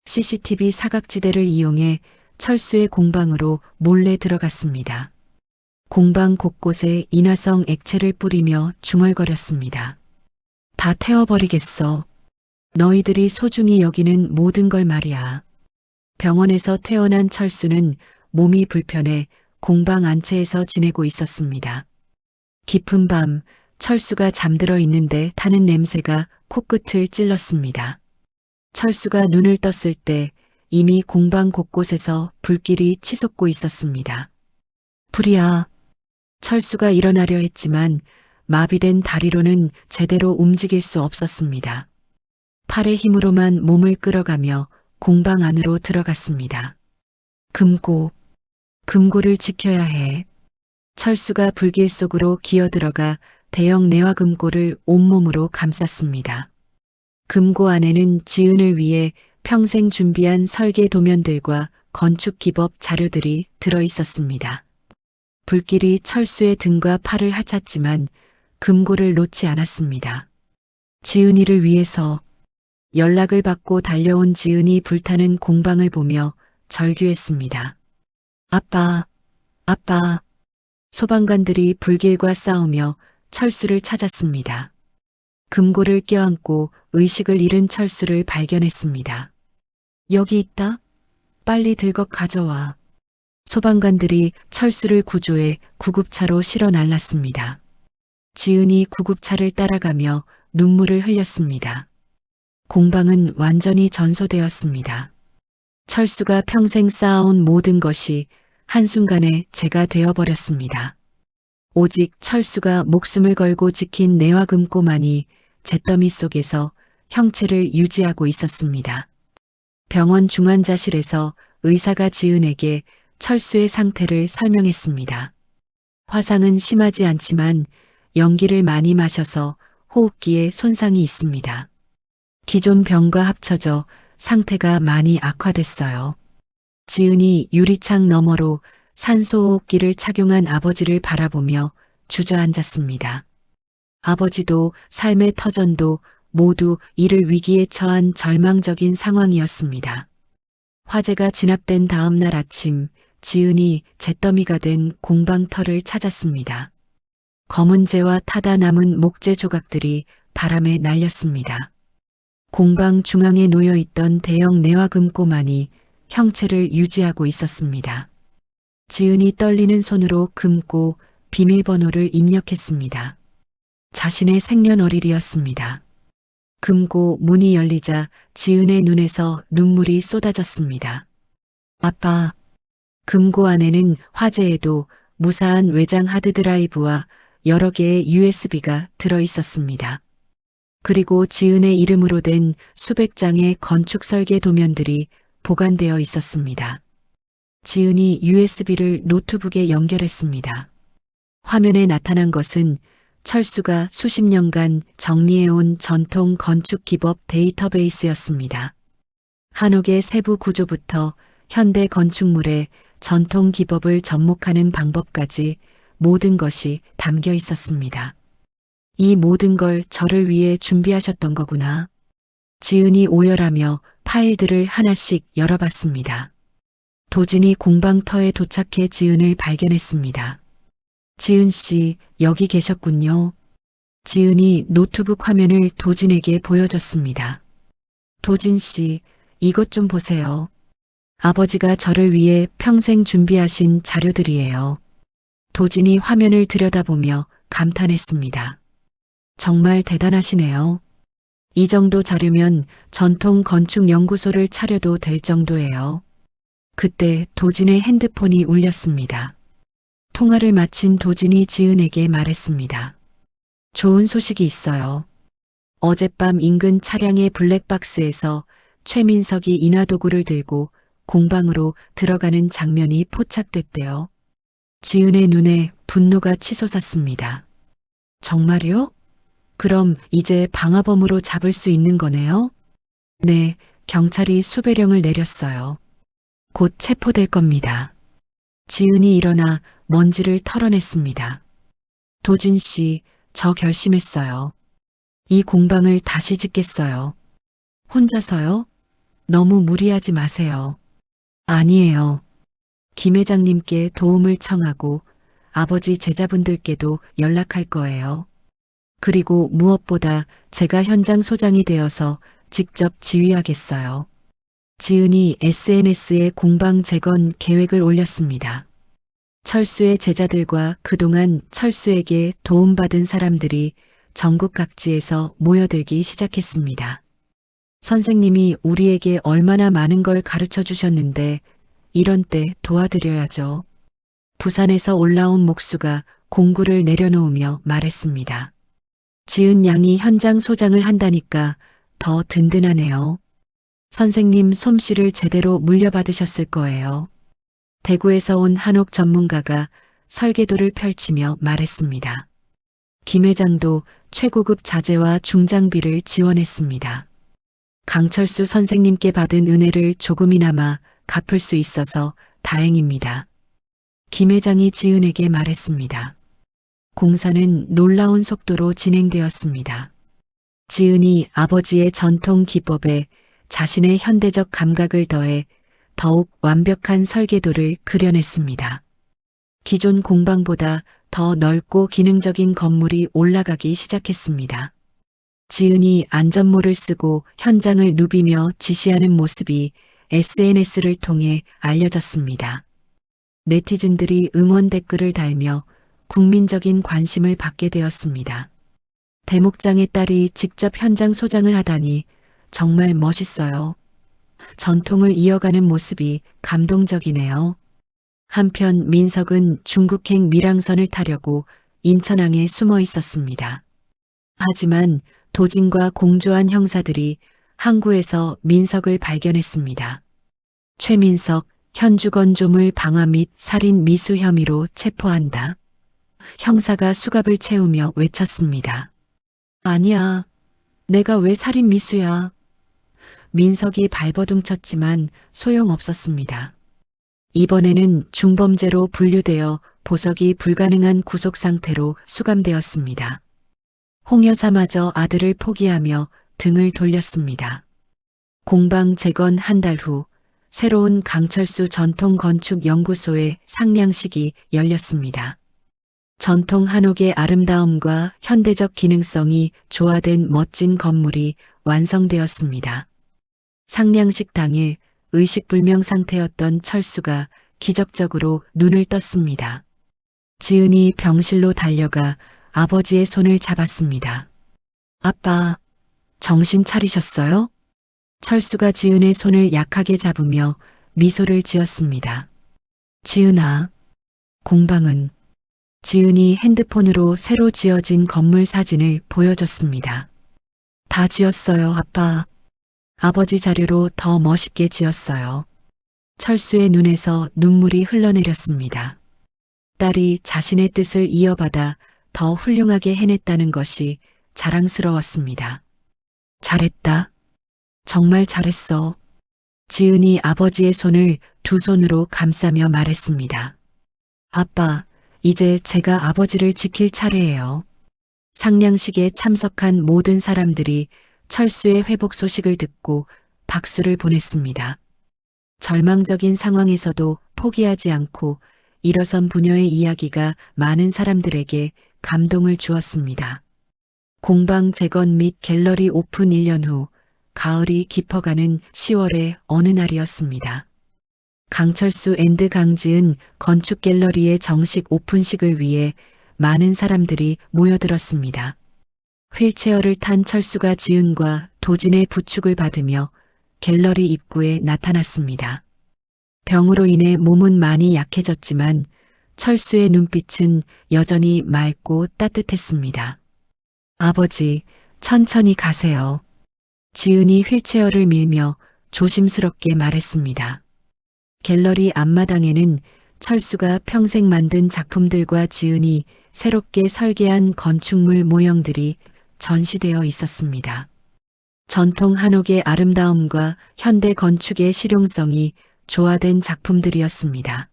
CCTV 사각지대를 이용해 철수의 공방으로 몰래 들어갔습니다. 공방 곳곳에 인화성 액체를 뿌리며 중얼거렸습니다. 다 태워버리겠어. 너희들이 소중히 여기는 모든 걸 말이야. 병원에서 퇴원한 철수는 몸이 불편해 공방 안채에서 지내고 있었습니다. 깊은 밤 철수가 잠들어 있는데 타는 냄새가 코끝을 찔렀습니다. 철수가 눈을 떴을 때 이미 공방 곳곳에서 불길이 치솟고 있었습니다. 불이야. 철수가 일어나려 했지만 마비된 다리로는 제대로 움직일 수 없었습니다. 팔의 힘으로만 몸을 끌어가며 공방 안으로 들어갔습니다. 금고를 지켜야 해. 철수가 불길 속으로 기어들어가 대형 내화금고를 온몸으로 감쌌습니다. 금고 안에는 지은을 위해 평생 준비한 설계 도면들과 건축 기법 자료들이 들어 있었습니다. 불길이 철수의 등과 팔을 하찼지만 금고를 놓지 않았습니다. 지은이를 위해서. 연락을 받고 달려온 지은이 불타는 공방을 보며 절규했습니다. 아빠, 아빠. 소방관들이 불길과 싸우며 철수를 찾았습니다. 금고를 껴안고 의식을 잃은 철수를 발견했습니다. 여기 있다. 빨리 들것 가져와. 소방관들이 철수를 구조해 구급차로 실어 날랐습니다. 지은이 구급차를 따라가며 눈물을 흘렸습니다. 공방은 완전히 전소되었습니다. 철수가 평생 쌓아온 모든 것이 한순간에 재가 되어버렸습니다. 오직 철수가 목숨을 걸고 지킨 내화금고만이 잿더미 속에서 형체를 유지하고 있었습니다. 병원 중환자실에서 의사가 지은에게 철수의 상태를 설명했습니다. 화상은 심하지 않지만 연기를 많이 마셔서 호흡기에 손상이 있습니다. 기존 병과 합쳐져 상태가 많이 악화됐어요. 지은이 유리창 너머로 산소호흡기를 착용한 아버지를 바라보며 주저앉았습니다. 아버지도 삶의 터전도 모두 이를 위기에 처한 절망적인 상황이었습니다. 화재가 진압된 다음 날 아침, 지은이 잿더미가 된 공방터를 찾았습니다. 검은 재와 타다 남은 목재 조각들이 바람에 날렸습니다. 공방 중앙에 놓여있던 대형 내화금고만이 형체를 유지하고 있었습니다. 지은이 떨리는 손으로 금고 비밀번호를 입력했습니다. 자신의 생년월일이었습니다. 금고 문이 열리자 지은의 눈에서 눈물이 쏟아졌습니다. 아빠. 금고 안에는 화재에도 무사한 외장 하드드라이브와 여러 개의 USB가 들어 있었습니다. 그리고 지은의 이름으로 된 수백 장의 건축 설계 도면들이 보관되어 있었습니다. 지은이 USB를 노트북에 연결했습니다. 화면에 나타난 것은 철수가 수십 년간 정리해온 전통 건축 기법 데이터베이스였습니다. 한옥의 세부 구조부터 현대 건축물의 전통 기법을 접목하는 방법까지 모든 것이 담겨 있었습니다. 이 모든 걸 저를 위해 준비하셨던 거구나. 지은이 오열하며 파일들을 하나씩 열어봤습니다. 도진이 공방터에 도착해 지은을 발견했습니다. 지은 씨, 여기 계셨군요. 지은이 노트북 화면을 도진에게 보여줬습니다. 도진 씨, 이것 좀 보세요. 아버지가 저를 위해 평생 준비하신 자료들이에요. 도진이 화면을 들여다보며 감탄했습니다. 정말 대단하시네요. 이 정도 자료면 전통 건축 연구소를 차려도 될 정도예요. 그때 도진의 핸드폰이 울렸습니다. 통화를 마친 도진이 지은에게 말했습니다. 좋은 소식이 있어요. 어젯밤 인근 차량의 블랙박스에서 최민석이 인화도구를 들고 공방으로 들어가는 장면이 포착됐대요. 지은의 눈에 분노가 치솟았습니다. 정말요? 그럼 이제 방화범으로 잡을 수 있는 거네요? 네, 경찰이 수배령을 내렸어요. 곧 체포될 겁니다. 지은이 일어나 먼지를 털어냈습니다. 도진 씨, 저 결심했어요. 이 공방을 다시 짓겠어요. 혼자서요? 너무 무리하지 마세요. 아니에요. 김 회장님께 도움을 청하고 아버지 제자분들께도 연락할 거예요. 그리고 무엇보다 제가 현장 소장이 되어서 직접 지휘하겠어요. 지은이 SNS에 공방 재건 계획을 올렸습니다. 철수의 제자들과 그동안 철수에게 도움받은 사람들이 전국 각지에서 모여들기 시작했습니다. 선생님이 우리에게 얼마나 많은 걸 가르쳐 주셨는데 이런 때 도와드려야죠. 부산에서 올라온 목수가 공구를 내려놓으며 말했습니다. 지은 양이 현장 소장을 한다니까 더 든든하네요. 선생님 솜씨를 제대로 물려받으셨을 거예요. 대구에서 온 한옥 전문가가 설계도를 펼치며 말했습니다. 김 회장도 최고급 자재와 중장비를 지원했습니다. 강철수 선생님께 받은 은혜를 조금이나마 갚을 수 있어서 다행입니다. 김 회장이 지은에게 말했습니다. 공사는 놀라운 속도로 진행되었습니다. 지은이 아버지의 전통 기법에 자신의 현대적 감각을 더해 더욱 완벽한 설계도를 그려냈습니다. 기존 공방보다 더 넓고 기능적인 건물이 올라가기 시작했습니다. 지은이 안전모를 쓰고 현장을 누비며 지시하는 모습이 SNS를 통해 알려졌습니다. 네티즌들이 응원 댓글을 달며 국민적인 관심을 받게 되었습니다. 대목장의 딸이 직접 현장 소장을 하다니 정말 멋있어요. 전통을 이어가는 모습이 감동적이네요. 한편 민석은 중국행 밀항선을 타려고 인천항에 숨어 있었습니다. 하지만 도진과 공조한 형사들이 항구에서 민석을 발견했습니다. 최민석, 현주건 조물 방화 및 살인 미수 혐의로 체포한다. 형사가 수갑을 채우며 외쳤습니다. 아니야. 내가 왜 살인 미수야. 민석이 발버둥 쳤지만 소용없었습니다. 이번에는 중범죄로 분류되어 보석이 불가능한 구속 상태로 수감되었습니다. 홍 여사마저 아들을 포기하며 등을 돌렸습니다. 공방 재건 한 달 후 새로운 강철수 전통건축연구소의 상량식이 열렸습니다. 전통 한옥의 아름다움과 현대적 기능성이 조화된 멋진 건물이 완성되었습니다. 상량식 당일 의식불명 상태였던 철수가 기적적으로 눈을 떴습니다. 지은이 병실로 달려가 아버지의 손을 잡았습니다. 아빠, 정신 차리셨어요? 철수가 지은의 손을 약하게 잡으며 미소를 지었습니다. 지은아, 공방은? 지은이 핸드폰으로 새로 지어진 건물 사진을 보여줬습니다. 다 지었어요, 아빠. 아버지 자료로 더 멋있게 지었어요. 철수의 눈에서 눈물이 흘러내렸습니다. 딸이 자신의 뜻을 이어받아 더 훌륭하게 해냈다는 것이 자랑스러웠습니다. 잘했다. 정말 잘했어. 지은이 아버지의 손을 두 손으로 감싸며 말했습니다. 아빠, 이제 제가 아버지를 지킬 차례예요. 상량식에 참석한 모든 사람들이 철수의 회복 소식을 듣고 박수를 보냈습니다. 절망적인 상황에서도 포기하지 않고 일어선 부녀의 이야기가 많은 사람들에게 감동을 주었습니다. 공방 재건 및 갤러리 오픈 1년 후 가을이 깊어가는 10월의 어느 날이었습니다. 강철수 앤드 강지은 건축 갤러리의 정식 오픈식을 위해 많은 사람들이 모여들었습니다. 휠체어를 탄 철수가 지은과 도진의 부축을 받으며 갤러리 입구에 나타났습니다. 병으로 인해 몸은 많이 약해졌지만 철수의 눈빛은 여전히 맑고 따뜻했습니다. 아버지, 천천히 가세요. 지은이 휠체어를 밀며 조심스럽게 말했습니다. 갤러리 앞마당에는 철수가 평생 만든 작품들과 지은이 새롭게 설계한 건축물 모형들이 전시되어 있었습니다. 전통 한옥의 아름다움과 현대 건축의 실용성이 조화된 작품들이었습니다.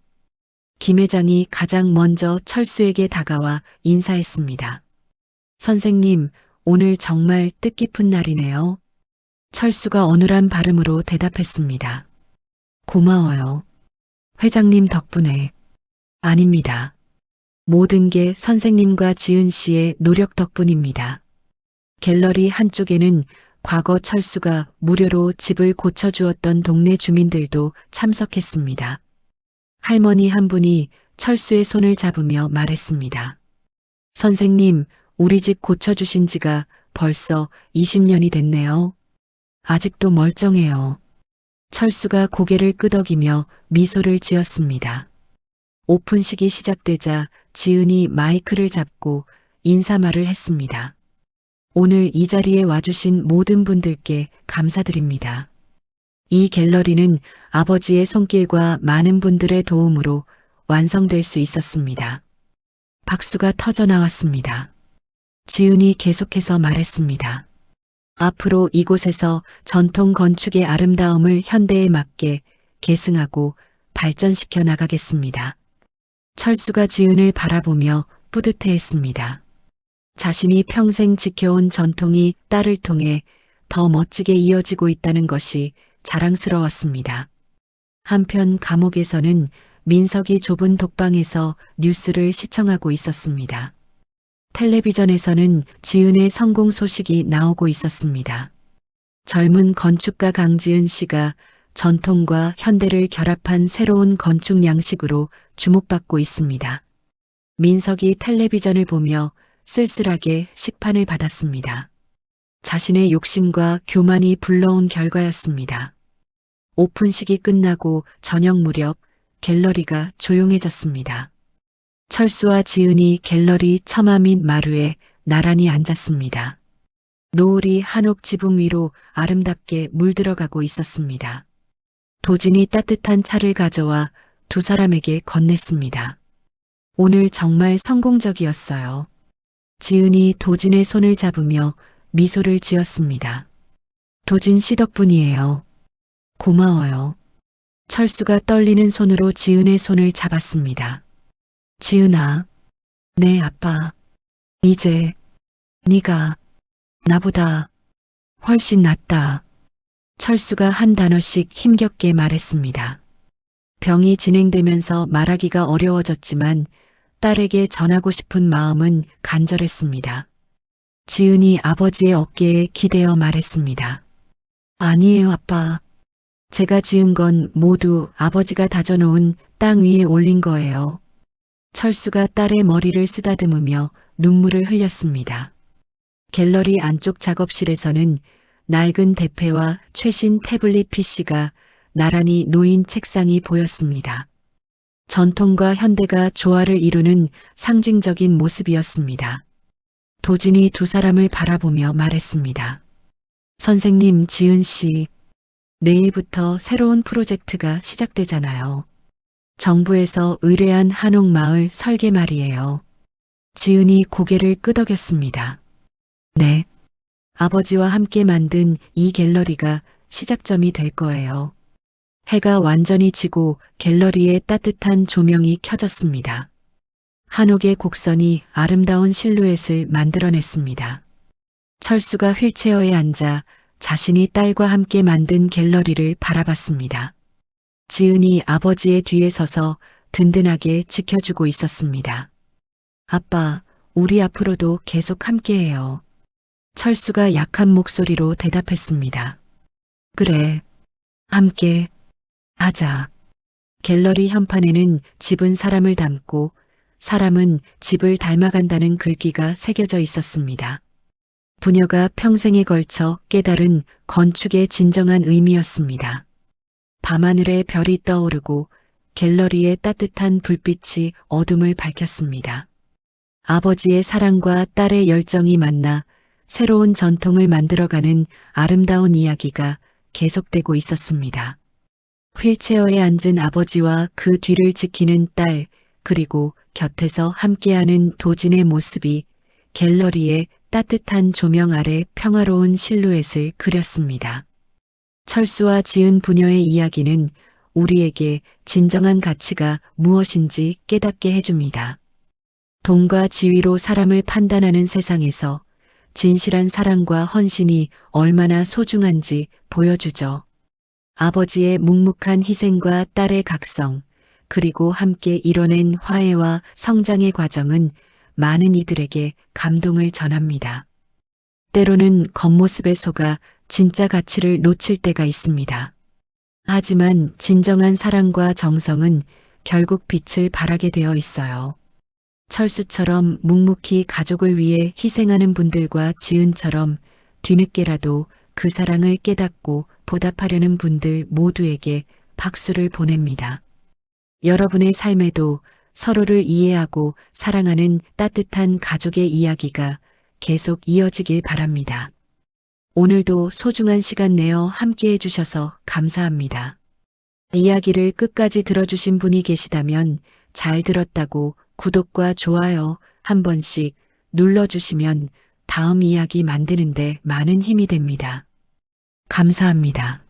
김 회장이 가장 먼저 철수에게 다가와 인사했습니다. 선생님, 오늘 정말 뜻깊은 날이네요. 철수가 어눌한 발음으로 대답했습니다. 고마워요. 회장님 덕분에. 아닙니다. 모든 게 선생님과 지은 씨의 노력 덕분입니다. 갤러리 한쪽에는 과거 철수가 무료로 집을 고쳐주었던 동네 주민들도 참석했습니다. 할머니 한 분이 철수의 손을 잡으며 말했습니다. 선생님, 우리 집 고쳐주신 지가 벌써 20년이 됐네요. 아직도 멀쩡해요. 철수가 고개를 끄덕이며 미소를 지었습니다. 오픈식이 시작되자 지은이 마이크를 잡고 인사말을 했습니다. 오늘 이 자리에 와주신 모든 분들께 감사드립니다. 이 갤러리는 아버지의 손길과 많은 분들의 도움으로 완성될 수 있었습니다. 박수가 터져 나왔습니다. 지은이 계속해서 말했습니다. 앞으로 이곳에서 전통 건축의 아름다움을 현대에 맞게 계승하고 발전시켜 나가겠습니다. 철수가 지은을 바라보며 뿌듯해했습니다. 자신이 평생 지켜온 전통이 딸을 통해 더 멋지게 이어지고 있다는 것이 자랑스러웠습니다. 한편 감옥에서는 민석이 좁은 독방에서 뉴스를 시청하고 있었습니다. 텔레비전에서는 지은의 성공 소식이 나오고 있었습니다. 젊은 건축가 강지은 씨가 전통과 현대를 결합한 새로운 건축 양식으로 주목받고 있습니다. 민석이 텔레비전을 보며 쓸쓸하게 식판을 받았습니다. 자신의 욕심과 교만이 불러온 결과였습니다. 오픈식이 끝나고 저녁 무렵 갤러리가 조용해졌습니다. 철수와 지은이 갤러리 처마 및 마루에 나란히 앉았습니다. 노을이 한옥 지붕 위로 아름답게 물들어가고 있었습니다. 도진이 따뜻한 차를 가져와 두 사람에게 건넸습니다. 오늘 정말 성공적이었어요. 지은이 도진의 손을 잡으며 미소를 지었습니다. 도진 씨 덕분이에요. 고마워요. 철수가 떨리는 손으로 지은의 손을 잡았습니다. 지은아. 네, 아빠. 이제 네가 나보다 훨씬 낫다. 철수가 한 단어씩 힘겹게 말했습니다. 병이 진행되면서 말하기가 어려워졌지만 딸에게 전하고 싶은 마음은 간절했습니다. 지은이 아버지의 어깨에 기대어 말했습니다. 아니에요, 아빠. 제가 지은 건 모두 아버지가 다져놓은 땅 위에 올린 거예요. 철수가 딸의 머리를 쓰다듬으며 눈물을 흘렸습니다. 갤러리 안쪽 작업실에서는 낡은 대패와 최신 태블릿 PC가 나란히 놓인 책상이 보였습니다. 전통과 현대가 조화를 이루는 상징적인 모습이었습니다. 도진이 두 사람을 바라보며 말했습니다. 선생님, 지은 씨, 내일부터 새로운 프로젝트가 시작되잖아요. 정부에서 의뢰한 한옥마을 설계 말이에요. 지은이 고개를 끄덕였습니다. 네. 아버지와 함께 만든 이 갤러리가 시작점이 될 거예요. 해가 완전히 지고 갤러리에 따뜻한 조명이 켜졌습니다. 한옥의 곡선이 아름다운 실루엣을 만들어냈습니다. 철수가 휠체어에 앉아 자신이 딸과 함께 만든 갤러리를 바라봤습니다. 지은이 아버지의 뒤에 서서 든든하게 지켜주고 있었습니다. 아빠, 우리 앞으로도 계속 함께해요. 철수가 약한 목소리로 대답했습니다. 그래, 함께 하자. 갤러리 현판에는 집은 사람을 닮고 사람은 집을 닮아간다는 글귀가 새겨져 있었습니다. 부녀가 평생에 걸쳐 깨달은 건축의 진정한 의미였습니다. 밤하늘에 별이 떠오르고 갤러리의 따뜻한 불빛이 어둠을 밝혔습니다. 아버지의 사랑과 딸의 열정이 만나 새로운 전통을 만들어가는 아름다운 이야기가 계속되고 있었습니다. 휠체어에 앉은 아버지와 그 뒤를 지키는 딸, 그리고 곁에서 함께하는 도진의 모습이 갤러리의 따뜻한 조명 아래 평화로운 실루엣을 그렸습니다. 철수와 지은 부녀의 이야기는 우리에게 진정한 가치가 무엇인지 깨닫게 해줍니다. 돈과 지위로 사람을 판단하는 세상에서 진실한 사랑과 헌신이 얼마나 소중한지 보여주죠. 아버지의 묵묵한 희생과 딸의 각성, 그리고 함께 이뤄낸 화해와 성장의 과정은 많은 이들에게 감동을 전합니다. 때로는 겉모습에 속아 진짜 가치를 놓칠 때가 있습니다. 하지만 진정한 사랑과 정성은 결국 빛을 발하게 되어 있어요. 철수처럼 묵묵히 가족을 위해 희생하는 분들과 지은처럼 뒤늦게라도 그 사랑을 깨닫고 보답하려는 분들 모두에게 박수를 보냅니다. 여러분의 삶에도 서로를 이해하고 사랑하는 따뜻한 가족의 이야기가 계속 이어지길 바랍니다. 오늘도 소중한 시간 내어 함께 해주셔서 감사합니다. 이야기를 끝까지 들어주신 분이 계시다면 잘 들었다고 구독과 좋아요 한 번씩 눌러주시면 다음 이야기 만드는데 많은 힘이 됩니다. 감사합니다.